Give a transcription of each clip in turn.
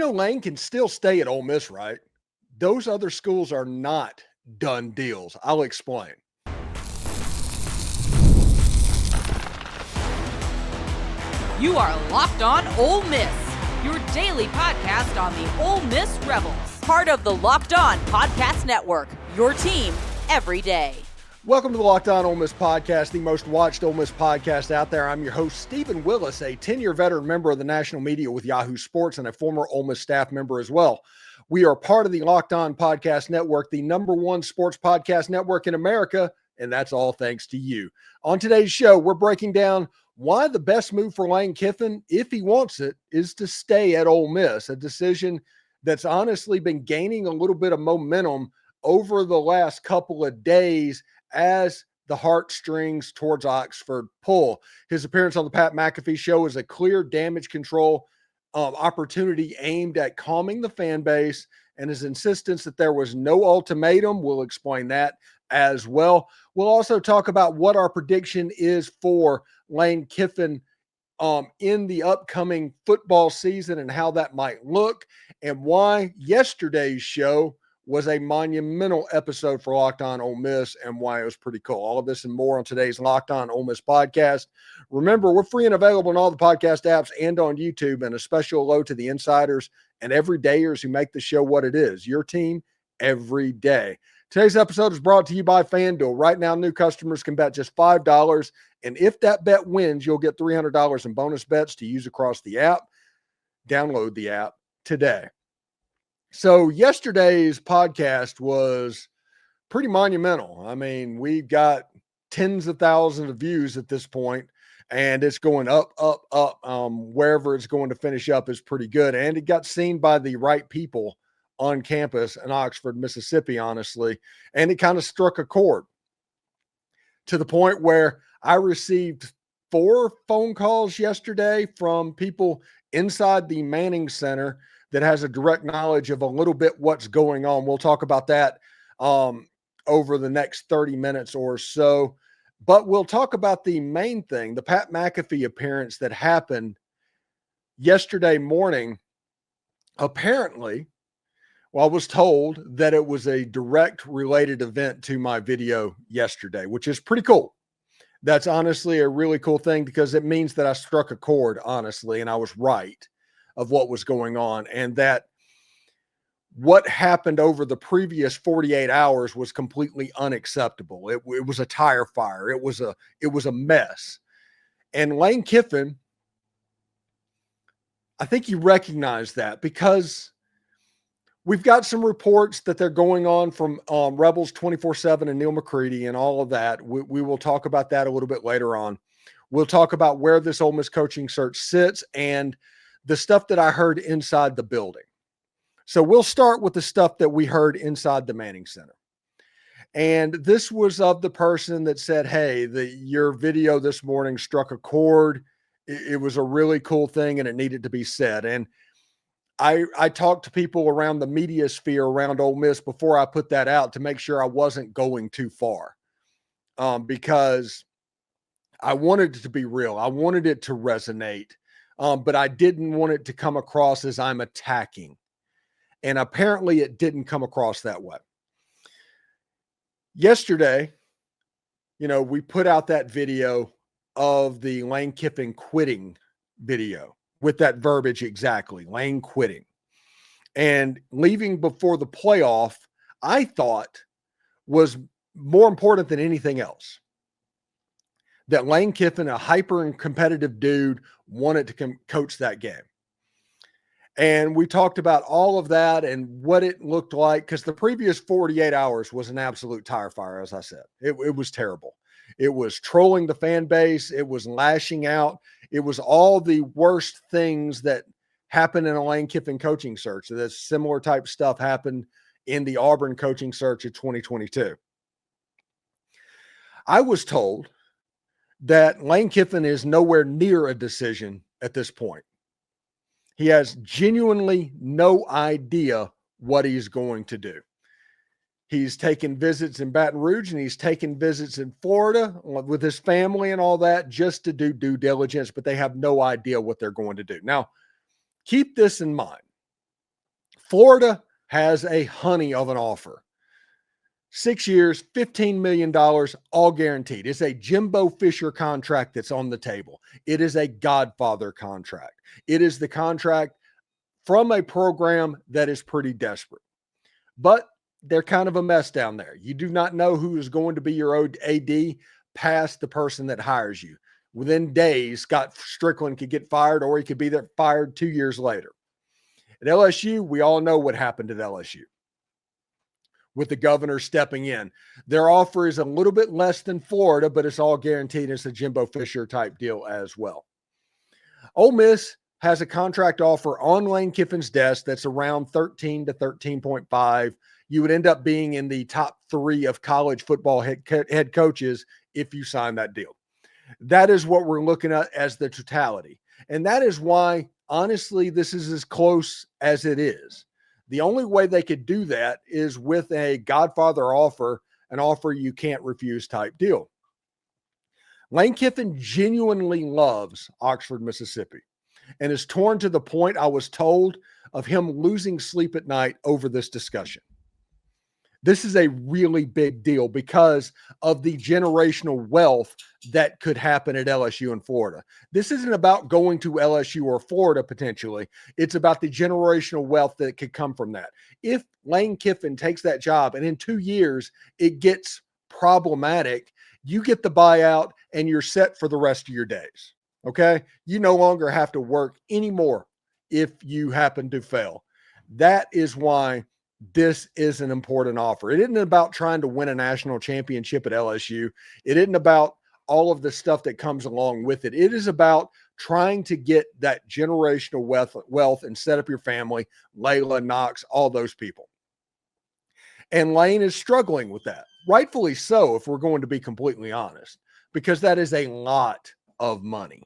Lane can still stay at Ole Miss, right? Those other schools are not done deals. I'll explain. You are Locked On Ole Miss, your daily podcast on the Ole Miss Rebels. Part of the Locked On Podcast Network, your team every day. Welcome to the Locked On Ole Miss podcast, the most watched Ole Miss podcast out there. I'm your host, Stephen Willis, a 10-year veteran member of the national media with Yahoo Sports and a former Ole Miss staff member as well. We are part of the Locked On Podcast Network, the number one sports podcast network in America, and that's all thanks to you. On today's show, we're breaking down why the best move for Lane Kiffin, if he wants it, is to stay at Ole Miss, a decision that's honestly been gaining a little bit of momentum over the last couple of days as the heartstrings towards Oxford pull. His appearance on the Pat McAfee show is a clear damage control opportunity aimed at calming the fan base, and his insistence that there was no ultimatum. We'll explain that as well. We'll also talk about what our prediction is for Lane Kiffin in the upcoming football season and how that might look, and why yesterday's show was a monumental episode for Locked On Ole Miss and why it was pretty cool. All of this and more on today's Locked On Ole Miss podcast. Remember, we're free and available in all the podcast apps and on YouTube, and a special hello to the insiders and everydayers who make the show what it is, your team every day. Today's episode is brought to you by FanDuel. Right now, new customers can bet just $5, and if that bet wins, you'll get $300 in bonus bets to use across the app. Download the app today. So yesterday's podcast was pretty monumental. I mean, we've got tens of thousands of views at this point, and it's going up. Wherever it's going to finish up is pretty good. And it got seen by the right people on campus in Oxford, Mississippi, honestly. And it kind of struck a chord to the point where I received 4 phone calls yesterday from people inside the Manning Center that has a direct knowledge of a little bit what's going on. We'll talk about that over the next 30 minutes or so. But we'll talk about the main thing, the Pat McAfee appearance that happened yesterday morning. Apparently, I was told that it was a direct related event to my video yesterday, which is pretty cool. That's honestly a really cool thing because it means that I struck a chord, honestly, and I was right of what was going on, and that what happened over the previous 48 hours was completely unacceptable. It was a tire fire. It was a mess. And Lane Kiffin, I think he recognized that because we've got some reports that they're going on from Rebels 24/7 and Neil McCready and all of that. We will talk about that a little bit later on. We'll talk about where this Ole Miss coaching search sits and the stuff that I heard inside the building. So we'll start with the stuff that we heard inside the Manning Center. And this was of the person that said, hey, your video this morning struck a chord. It was a really cool thing and it needed to be said. And I talked to people around the media sphere around Ole Miss before I put that out to make sure I wasn't going too far because I wanted it to be real. I wanted it to resonate. But I didn't want it to come across as I'm attacking. And apparently it didn't come across that way. Yesterday, we put out that video of the Lane Kiffin quitting video with that verbiage exactly, Lane quitting. And leaving before the playoff, I thought was more important than anything else. That Lane Kiffin, a hyper and competitive dude, wanted to coach that game. And we talked about all of that and what it looked like because the previous 48 hours was an absolute tire fire, as I said. It was terrible. It was trolling the fan base. It was lashing out. It was all the worst things that happened in a Lane Kiffin coaching search. That similar type stuff happened in the Auburn coaching search of 2022. I was told that Lane Kiffin is nowhere near a decision at this point. He has genuinely no idea what he's going to do. He's taken visits in Baton Rouge and he's taken visits in Florida with his family and all that just to do due diligence, but they have no idea what they're going to do. Now, keep this in mind. Florida has a honey of an offer. 6 years, $15 million, all guaranteed. It's a Jimbo Fisher contract that's on the table. It is a Godfather contract. It is the contract from a program that is pretty desperate. But they're kind of a mess down there. You do not know who is going to be your AD past the person that hires you. Within days, Scott Strickland could get fired, or he could be there fired 2 years later. At LSU, we all know what happened at LSU with the governor stepping in. Their offer is a little bit less than Florida, but it's all guaranteed. It's a Jimbo Fisher type deal as well. Ole Miss has a contract offer on Lane Kiffin's desk that's around 13 to 13.5. You would end up being in the top 3 of college football head coaches if you sign that deal. That is what we're looking at as the totality. And that is why, honestly, this is as close as it is. The only way they could do that is with a Godfather offer, an offer you can't refuse type deal. Lane Kiffin genuinely loves Oxford, Mississippi, and is torn to the point, I was told, of him losing sleep at night over this discussion. This is a really big deal because of the generational wealth that could happen at LSU and Florida. This isn't about going to LSU or Florida potentially. It's about the generational wealth that could come from that. If Lane Kiffin takes that job and in 2 years it gets problematic, you get the buyout and you're set for the rest of your days. Okay? You no longer have to work anymore if you happen to fail. That is why this is an important offer. It isn't about trying to win a national championship at LSU. It isn't about all of the stuff that comes along with it. It is about trying to get that generational wealth and set up your family, Layla, Knox, all those people. And Lane is struggling with that. Rightfully so, if we're going to be completely honest, because that is a lot of money.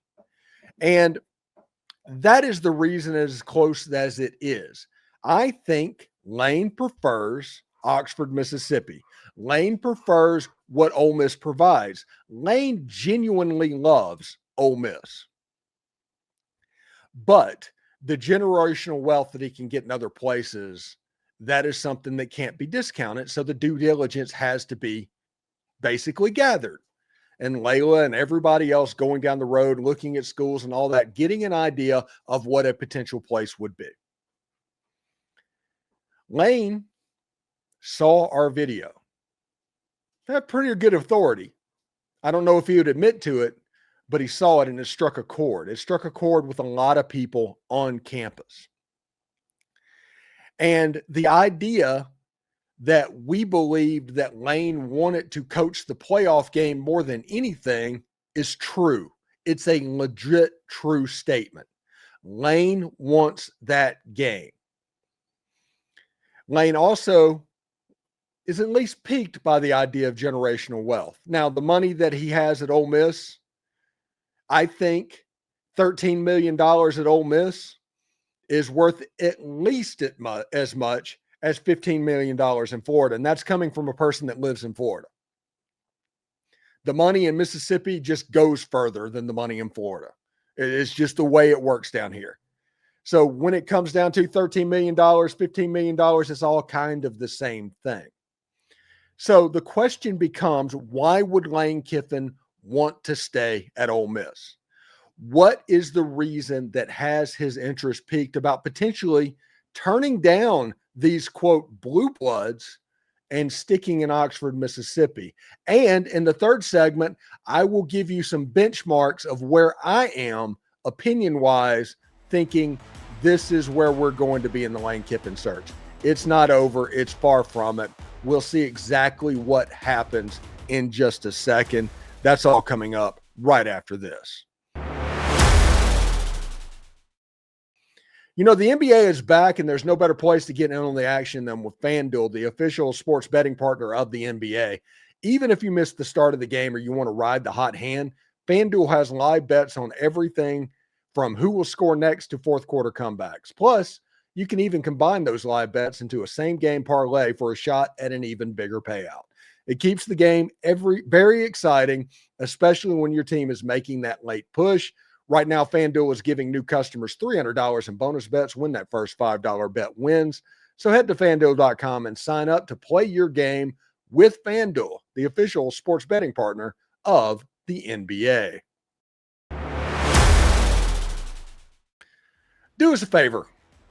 And that is the reason as close as it is. I think Lane prefers Oxford, Mississippi. Lane prefers what Ole Miss provides. Lane genuinely loves Ole Miss. But the generational wealth that he can get in other places, that is something that can't be discounted. So the due diligence has to be basically gathered. And Layla and everybody else going down the road, looking at schools and all that, getting an idea of what a potential place would be. Lane saw our video. Had pretty good authority. I don't know if he would admit to it, but he saw it and it struck a chord. It struck a chord with a lot of people on campus. And the idea that we believed that Lane wanted to coach the playoff game more than anything is true. It's a legit true statement. Lane wants that game. Lane also is at least piqued by the idea of generational wealth. Now, the money that he has at Ole Miss, I think $13 million at Ole Miss is worth at least as much as $15 million in Florida. And that's coming from a person that lives in Florida. The money in Mississippi just goes further than the money in Florida. It's just the way it works down here. So when it comes down to $13 million, $15 million, it's all kind of the same thing. So the question becomes, why would Lane Kiffin want to stay at Ole Miss? What is the reason that has his interest piqued about potentially turning down these, quote, blue bloods and sticking in Oxford, Mississippi? And in the third segment, I will give you some benchmarks of where I am opinion-wise thinking this is where we're going to be in the Lane Kiffin search. It's not over. It's far from it. We'll see exactly what happens in just a second. That's all coming up right after this. You know, the NBA is back, and there's no better place to get in on the action than with FanDuel, the official sports betting partner of the NBA. Even if you missed the start of the game or you want to ride the hot hand, FanDuel has live bets on everything from who will score next to fourth quarter comebacks. Plus, you can even combine those live bets into a same game parlay for a shot at an even bigger payout. It keeps the game very exciting, especially when your team is making that late push. Right now, FanDuel is giving new customers $300 in bonus bets when that first $5 bet wins. So head to FanDuel.com and sign up to play your game with FanDuel, the official sports betting partner of the NBA. Do us a favor.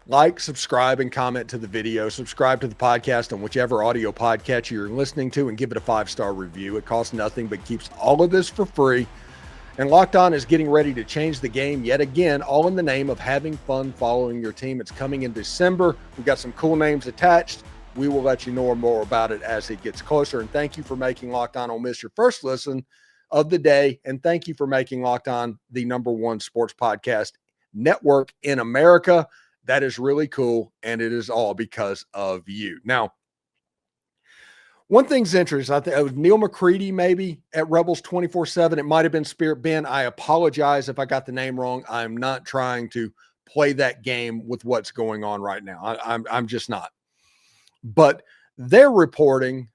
Like, subscribe, and comment to the video. Subscribe to the podcast on whichever audio podcatcher you're listening to and give it a 5-star review. It costs nothing but keeps all of this for free. And Locked On is getting ready to change the game yet again, all in the name of having fun following your team. It's coming in December. We've got some cool names attached. We will let you know more about it as it gets closer. And thank you for making Locked On Ole Miss your first listen of the day. And thank you for making Locked On the #1 sports podcast network in America. That is really cool, and it is all because of you. Now, one thing's interesting. I think it was Neil McCready maybe at Rebels 24/7. It might have been Spirit Ben. I apologize if I got the name wrong. I'm not trying to play that game with what's going on right now. I'm just not. But they're reporting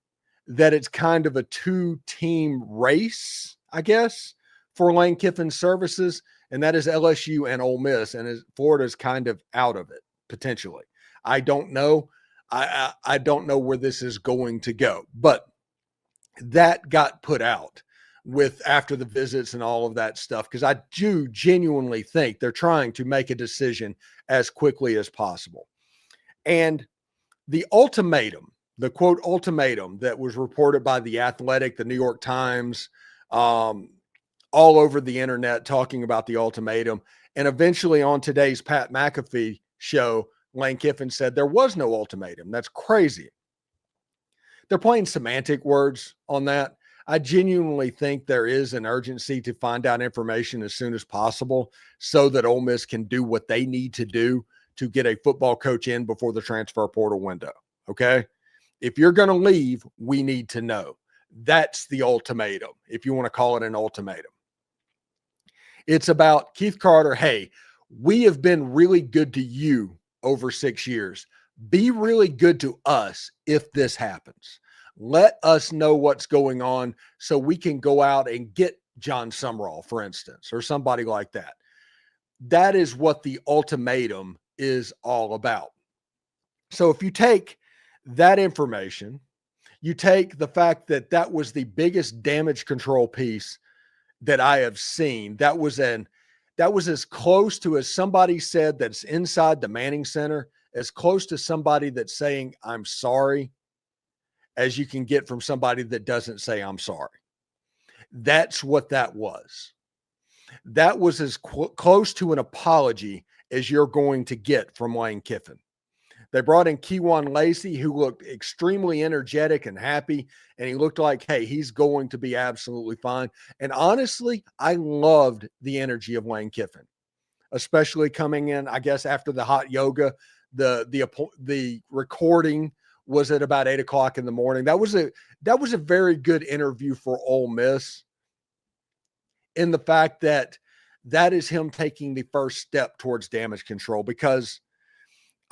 that it's kind of a 2-team race, I guess, for Lane Kiffin's services. And that is LSU and Ole Miss, and Florida's kind of out of it, potentially. I don't know. I don't know where this is going to go. But that got put out with after the visits and all of that stuff, because I do genuinely think they're trying to make a decision as quickly as possible. And the ultimatum, the quote ultimatum that was reported by The Athletic, the New York Times, all over the internet talking about the ultimatum. And eventually on today's Pat McAfee show, Lane Kiffin said there was no ultimatum. That's crazy. They're playing semantic words on that. I genuinely think there is an urgency to find out information as soon as possible so that Ole Miss can do what they need to do to get a football coach in before the transfer portal window. Okay? If you're going to leave, we need to know. That's the ultimatum, if you want to call it an ultimatum. It's about Keith Carter. Hey, we have been really good to you over 6 years. Be really good to us if this happens. Let us know what's going on so we can go out and get John Sumrall, for instance, or somebody like that. That is what the ultimatum is all about. So if you take that information, you take the fact that that was the biggest damage control piece that I have seen. That was as close to, as somebody said that's inside the Manning Center, as close to somebody that's saying, I'm sorry, as you can get from somebody that doesn't say, I'm sorry. That's what that was. That was as close to an apology as you're going to get from Lane Kiffin. They brought in Kewan Lacey, who looked extremely energetic and happy, and he looked like, hey, he's going to be absolutely fine. And honestly, I loved the energy of Lane Kiffin, especially coming in, I guess, after the hot yoga. The recording was at about 8 o'clock in the morning. That was a very good interview for Ole Miss, in the fact that that is him taking the first step towards damage control, because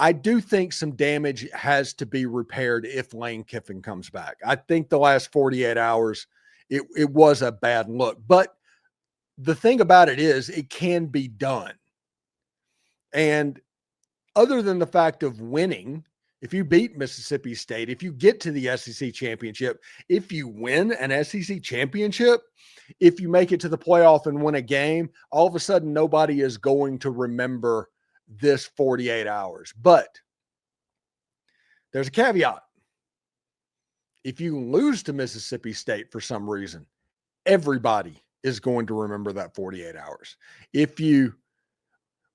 I do think some damage has to be repaired if Lane Kiffin comes back. I think the last 48 hours, it was a bad look. But the thing about it is, it can be done. And other than the fact of winning, if you beat Mississippi State, if you get to the SEC championship, if you win an SEC championship, if you make it to the playoff and win a game, all of a sudden nobody is going to remember this 48 hours. But there's a caveat. If you lose to Mississippi State for some reason, everybody is going to remember that 48 hours. If you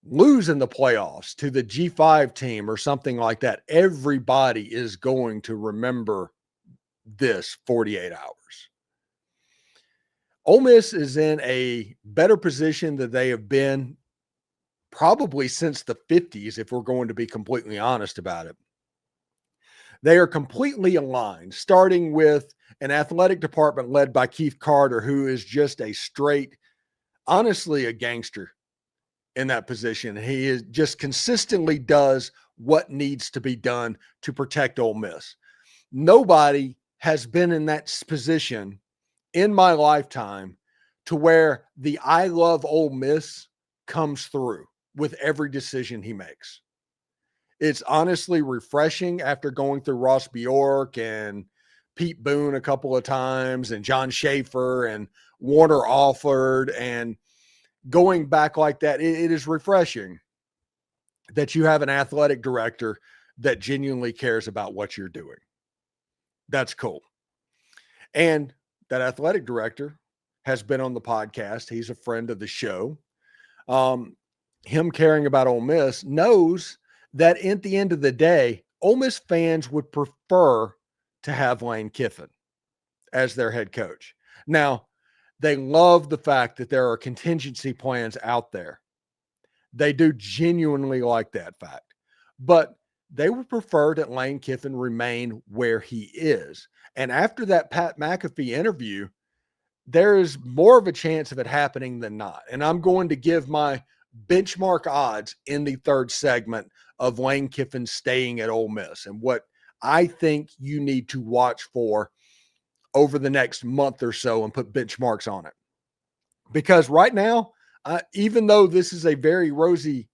lose in the playoffs to the G5 team or something like that, everybody is going to remember this 48 hours. Ole Miss is in a better position than they have been probably since the 50s, if we're going to be completely honest about it. They are completely aligned, starting with an athletic department led by Keith Carter, who is just a straight, honestly, a gangster in that position. He is just consistently does what needs to be done to protect Ole Miss. Nobody has been in that position in my lifetime to where the I love Ole Miss comes through with every decision he makes. It's honestly refreshing after going through Ross Bjork and Pete Boone a couple of times and John Schaefer and Warner Alford and going back like that. It is refreshing that you have an athletic director that genuinely cares about what you're doing. That's cool. And that athletic director has been on the podcast. He's a friend of the show. Him caring about Ole Miss knows that at the end of the day, Ole Miss fans would prefer to have Lane Kiffin as their head coach. Now, they love the fact that there are contingency plans out there. They do genuinely like that fact. But they would prefer that Lane Kiffin remain where he is. And after that Pat McAfee interview, there is more of a chance of it happening than not. And I'm going to give my benchmark odds in the third segment of Lane Kiffin staying at Ole Miss and what I think you need to watch for over the next month or so and put benchmarks on it. Because right now, even though this is a very rosy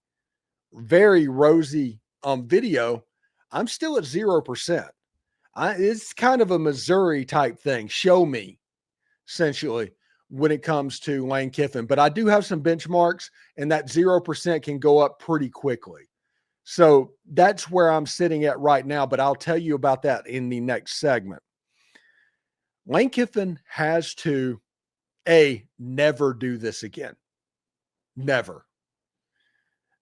video, I'm still at 0%. It's kind of a Missouri type thing. Show me, essentially, when it comes to Lane Kiffin. But I do have some benchmarks, and that 0% can go up pretty quickly. So that's where I'm sitting at right now, but I'll tell you about that in the next segment. Lane Kiffin has to, never do this again. Never.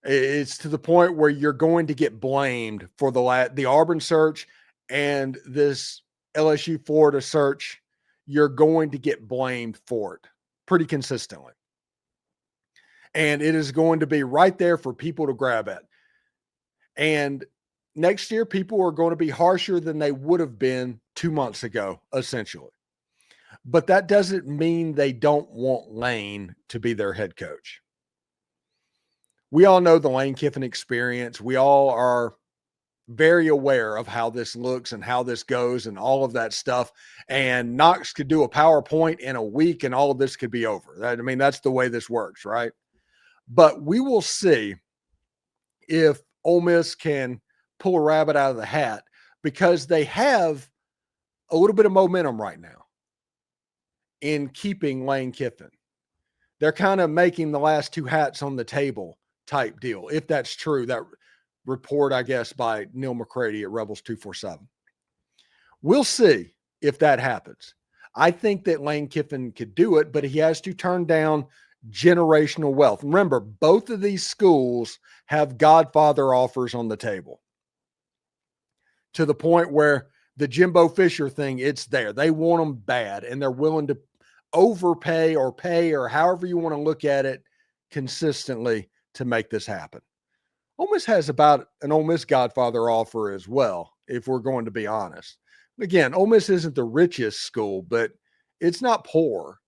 It's to the point where you're going to get blamed for the Auburn search and this LSU Florida search. You're going to get blamed for it pretty consistently. And it is going to be right there for people to grab at. And next year, people are going to be harsher than they would have been 2 months ago, essentially. But that doesn't mean they don't want Lane to be their head coach. We all know the Lane Kiffin experience. We all are very aware of how this looks and how this goes and all of that stuff. And Knox could do a PowerPoint in a week and all of this could be over. That's the way this works, right? But we will see if Ole Miss can pull a rabbit out of the hat because they have a little bit of momentum right now in keeping Lane Kiffin. They're kind of making the last two hats on the table type deal, if that's true. That report, I guess, by Neil McCready at Rebels 247. We'll see if that happens. I think that Lane Kiffin could do it, but he has to turn down generational wealth. Remember, both of these schools have Godfather offers on the table to the point where the Jimbo Fisher thing, it's there. They want them bad, and they're willing to overpay or pay or however you want to look at it consistently to make this happen. Ole Miss has about an Ole Miss Godfather offer as well, if we're going to be honest. Again, Ole Miss isn't the richest school, but it's not poor.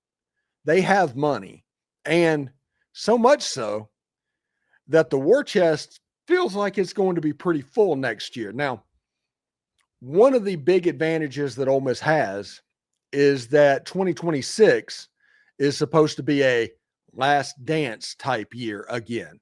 They have money. And so much so that the war chest feels like it's going to be pretty full next year. Now, one of the big advantages that Ole Miss has is that 2026 is supposed to be a last dance type year again,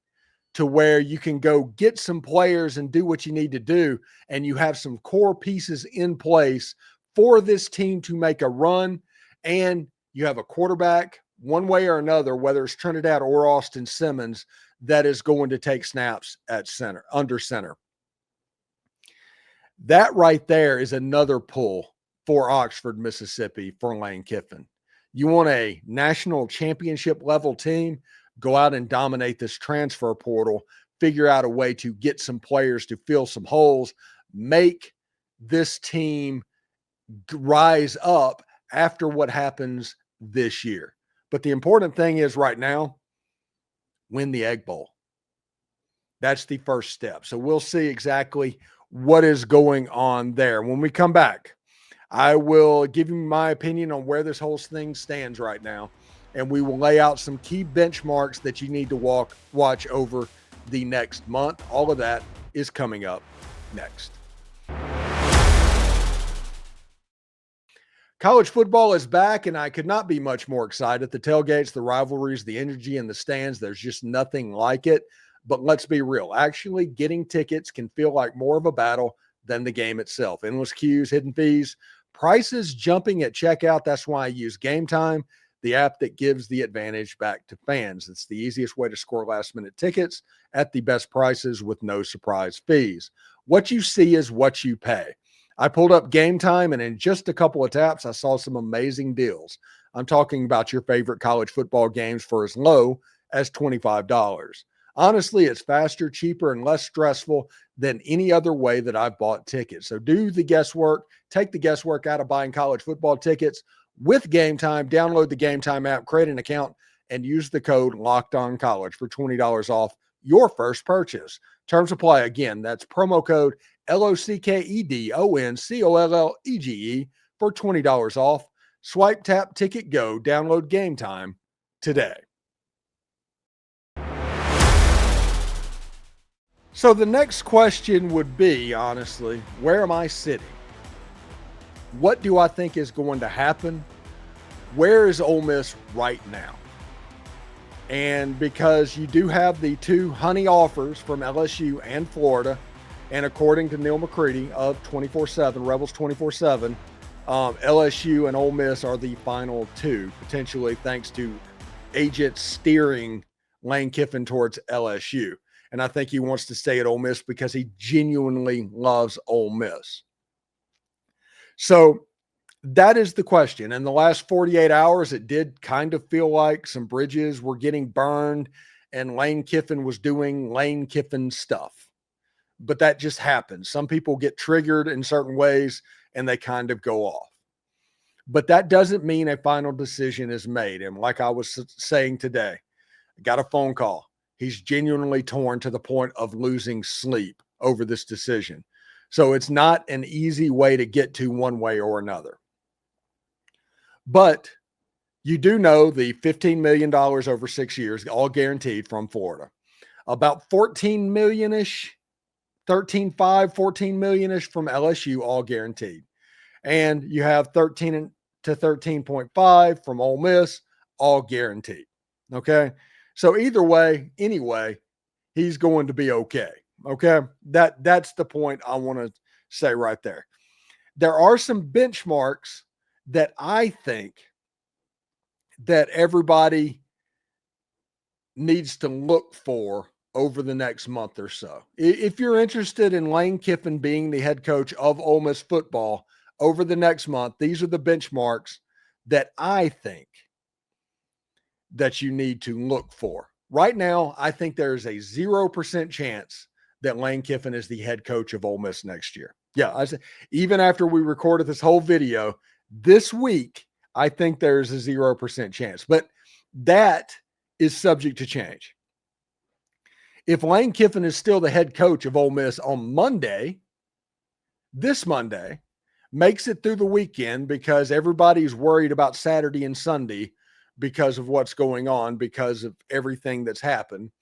to where you can go get some players and do what you need to do, and you have some core pieces in place for this team to make a run, and you have a quarterback one way or another, whether it's Trinidad or Austin Simmons, that is going to take snaps at center, under center. That right there is another pull for Oxford, Mississippi, for Lane Kiffin. You want a national championship level team, go out and dominate this transfer portal, figure out a way to get some players to fill some holes, make this team rise up after what happens this year. But the important thing is right now, win the Egg Bowl. That's the first step. So we'll see exactly what is going on there. When we come back, I will give you my opinion on where this whole thing stands right now, and we will lay out some key benchmarks that you need to watch over the next month. All of that is coming up next. College football is back, and I could not be much more excited. The tailgates, the rivalries, the energy in the stands, there's just nothing like it. But let's be real. Actually, getting tickets can feel like more of a battle than the game itself. Endless queues, hidden fees, prices jumping at checkout. That's why I use Game Time, the app that gives the advantage back to fans. It's the easiest way to score last-minute tickets at the best prices with no surprise fees. What you see is what you pay. I pulled up Game Time, and in just a couple of taps, I saw some amazing deals. I'm talking about your favorite college football games for as low as $25. Honestly, it's faster, cheaper, and less stressful than any other way that I've bought tickets. So do the guesswork, take the guesswork out of buying college football tickets with Game Time. Download the Game Time app, create an account, and use the code LOCKEDONCollege for $20 off your first purchase. Terms apply. Again, that's promo code LOCKEDONCOLLEGE for $20 off. Swipe, tap, ticket, go. Download Game Time today. So the next question would be, honestly, where am I sitting? What do I think is going to happen? Where is Ole Miss right now? And because you do have the two honey offers from LSU and Florida, and according to Neil McCready of 24/7, Rebels 24/7, LSU and Ole Miss are the final two, potentially thanks to agents steering Lane Kiffin towards LSU. And I think he wants to stay at Ole Miss because he genuinely loves Ole Miss. So that is the question. In the last 48 hours, it did kind of feel like some bridges were getting burned and Lane Kiffin was doing Lane Kiffin stuff. But that just happens. Some people get triggered in certain ways and they kind of go off. But that doesn't mean a final decision is made. And like I was saying today, I got a phone call. He's genuinely torn to the point of losing sleep over this decision. So it's not an easy way to get to one way or another. But you do know the $15 million over 6 years, all guaranteed from Florida. About $14 million-ish, 13.5, $14 million-ish from LSU, all guaranteed. And you have 13 to 13.5 from Ole Miss, all guaranteed. Okay? So either way, anyway, he's going to be okay. Okay? That's the point I want to say right there. There are some benchmarks that I think that everybody needs to look for over the next month or so. If you're interested in Lane Kiffin being the head coach of Ole Miss football over the next month, these are the benchmarks that I think that you need to look for. Right now, I think there's a 0% chance that Lane Kiffin is the head coach of Ole Miss next year. Yeah, I said, even after we recorded this whole video this week, I think there's a 0% chance, but that is subject to change. If Lane Kiffin is still the head coach of Ole Miss on Monday, this Monday, makes it through the weekend because everybody's worried about Saturday and Sunday because of what's going on, because of everything that's happened.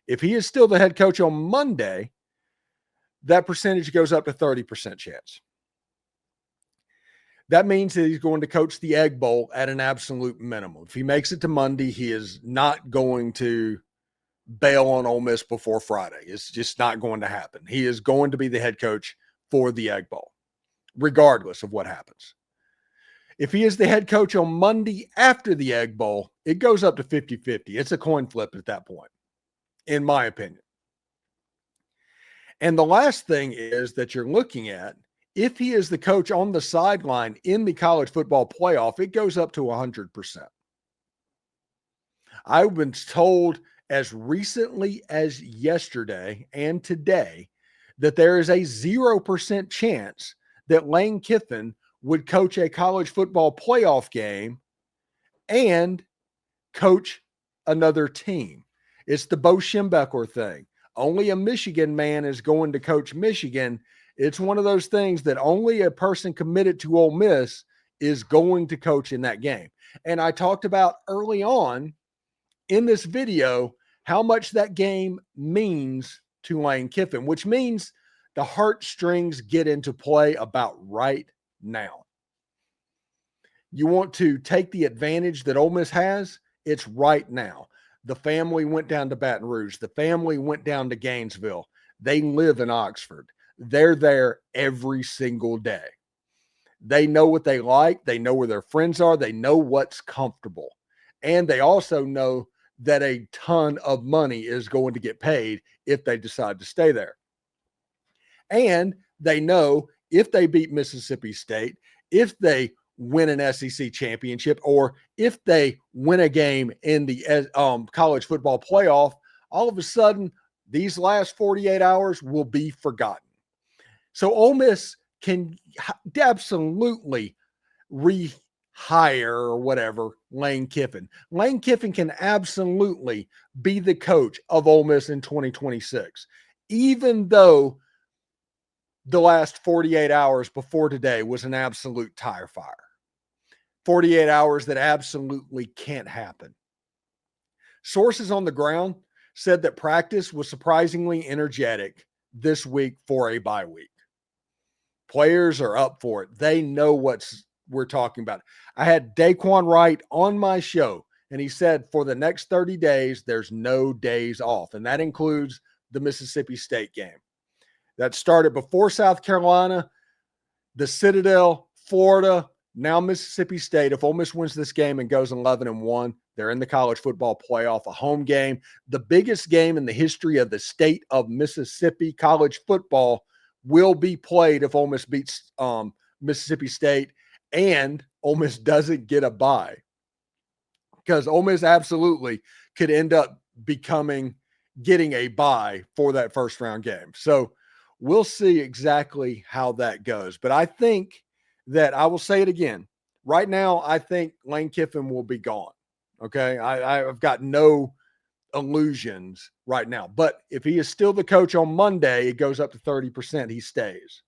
If he is still the head coach on Monday, that percentage goes up to 30% chance. That means that he's going to coach the Egg Bowl at an absolute minimum. If he makes it to Monday, he is not going to bail on Ole Miss before Friday. It's just not going to happen. He is going to be the head coach for the Egg Bowl, regardless of what happens. If he is the head coach on Monday after the Egg Bowl, it goes up to 50-50. It's a coin flip at that point, in my opinion. And the last thing is that you're looking at, if he is the coach on the sideline in the college football playoff, it goes up to 100%. I've been told as recently as yesterday and today that there is a 0% chance that Lane Kiffin would coach a college football playoff game and coach another team. It's the Bo Schembechler thing. Only a Michigan man is going to coach Michigan. It's one of those things that only a person committed to Ole Miss is going to coach in that game. And I talked about early on in this video how much that game means to Lane Kiffin, which means the heartstrings get into play about right now. you want to take the advantage that Ole Miss has, it's right now. The family went down to Baton Rouge. The family went down to Gainesville. They live in Oxford. They're there every single day. They know what they like. They know where their friends are. They know what's comfortable. And they also know that a ton of money is going to get paid if they decide to stay there. And they know if they beat Mississippi State, if they win an SEC championship, or if they win a game in the college football playoff, all of a sudden, these last 48 hours will be forgotten. So Ole Miss can absolutely rehire or whatever Lane Kiffin. Lane Kiffin can absolutely be the coach of Ole Miss in 2026, even though the last 48 hours before today was an absolute tire fire. 48 hours that absolutely can't happen. Sources on the ground said that practice was surprisingly energetic this week for a bye week. Players are up for it. They know what we're talking about. I had Daquan Wright on my show, and he said for the next 30 days, there's no days off, and that includes the Mississippi State game. That started before South Carolina, the Citadel, Florida, now Mississippi State. If Ole Miss wins this game and goes 11-1, they're in the college football playoff, a home game, the biggest game in the history of the state of Mississippi. College football will be played if Ole Miss beats Mississippi State and Ole Miss doesn't get a bye, because Ole Miss absolutely could end up getting a bye for that first round game. So we'll see exactly how that goes. But I think that, I will say it again, right now, I think Lane Kiffin will be gone. Okay. I've got no illusions right now, but if he is still the coach on Monday, it goes up to 30%. He stays.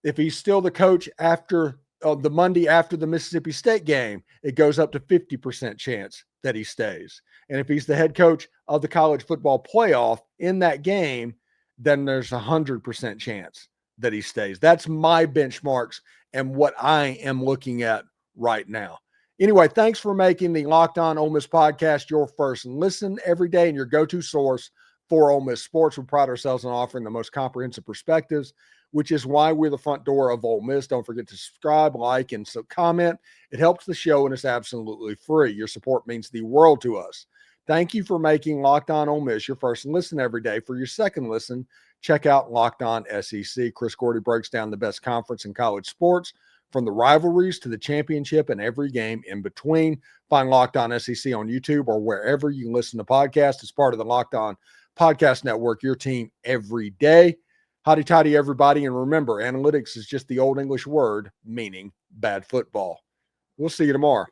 If he's still the coach after the Monday after the Mississippi State game, it goes up to 50% chance that he stays. And if he's the head coach of the college football playoff in that game, then there's 100% chance that he stays. That's my benchmarks and what I am looking at right now. Anyway, thanks for making the Locked On Ole Miss podcast your first listen every day and your go-to source for Ole Miss sports. We pride ourselves on offering the most comprehensive perspectives, which is why we're the front door of Ole Miss. Don't forget to subscribe, like, and comment. It helps the show, and it's absolutely free. Your support means the world to us. Thank you for making Locked On Ole Miss your first listen every day. For your second listen, check out Locked On SEC. Chris Gordy breaks down the best conference in college sports, from the rivalries to the championship and every game in between. Find Locked On SEC on YouTube or wherever you listen to podcasts. It's part of the Locked On Podcast Network, your team every day. Hotty toddy, everybody. And remember, analytics is just the old English word meaning bad football. We'll see you tomorrow.